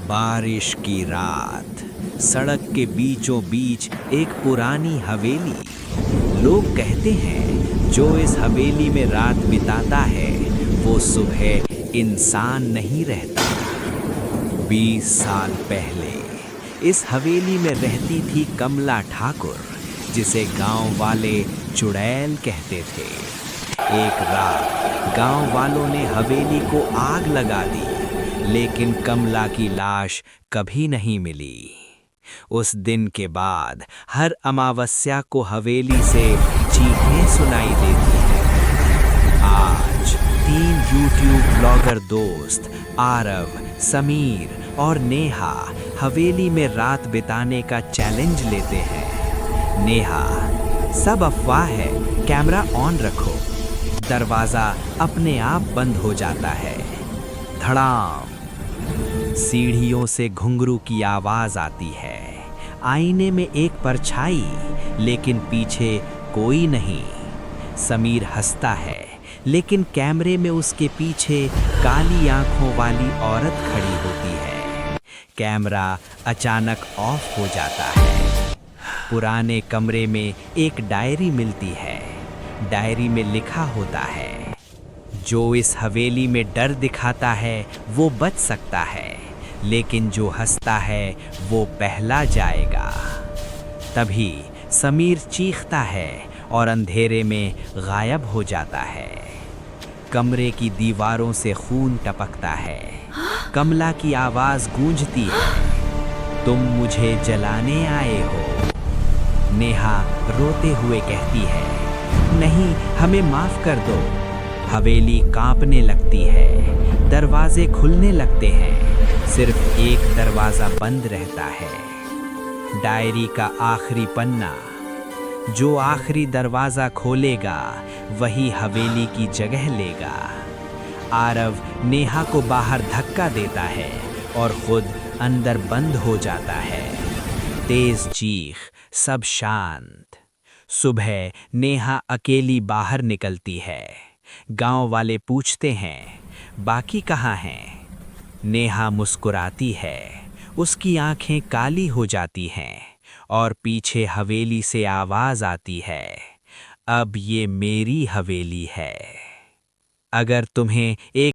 बारिश की रात, सड़क के बीचों बीच एक पुरानी हवेली। लोग कहते हैं जो इस हवेली में रात बिताता है वो सुबह इंसान नहीं रहता। 20 साल पहले इस हवेली में रहती थी कमला ठाकुर, जिसे गांव वाले चुड़ैल कहते थे। एक रात गांव वालों ने हवेली को आग लगा दी, लेकिन कमला की लाश कभी नहीं मिली। उस दिन के बाद हर अमावस्या को हवेली से चीखें सुनाई देती हैं। आज 3 यूट्यूब ब्लॉगर दोस्त आरव, समीर और नेहा हवेली में रात बिताने का चैलेंज लेते हैं। नेहा, सब अफवाह है, कैमरा ऑन रखो। दरवाजा अपने आप बंद हो जाता है। धड़ाम, सीढ़ियों से घुंघरू की आवाज आती है। आईने में एक परछाई, लेकिन पीछे कोई नहीं। समीर हंसता है, लेकिन कैमरे में उसके पीछे काली आंखों वाली औरत खड़ी होती है। कैमरा अचानक ऑफ हो जाता है। पुराने कमरे में एक डायरी मिलती है। डायरी में लिखा होता है, जो इस हवेली में डर दिखाता है वो बच सकता है, लेकिन जो हंसता है वो पहला जाएगा। तभी समीर चीखता है और अंधेरे में गायब हो जाता है। कमरे की दीवारों से खून टपकता है। कमला की आवाज गूंजती है, तुम मुझे जलाने आए हो। नेहा रोते हुए कहती है, नहीं, हमें माफ कर दो। हवेली कांपने लगती है, दरवाजे खुलने लगते हैं, सिर्फ एक दरवाजा बंद रहता है। डायरी का आखिरी पन्ना, जो आखिरी दरवाजा खोलेगा वही हवेली की जगह लेगा। आरव नेहा को बाहर धक्का देता है और खुद अंदर बंद हो जाता है। तेज चीख, सब शांत। सुबह नेहा अकेली बाहर निकलती है। गांव वाले पूछते हैं, बाकी कहाँ हैं? नेहा मुस्कुराती है, उसकी आंखें काली हो जाती हैं और पीछे हवेली से आवाज आती है, अब ये मेरी हवेली है। अगर तुम्हें एक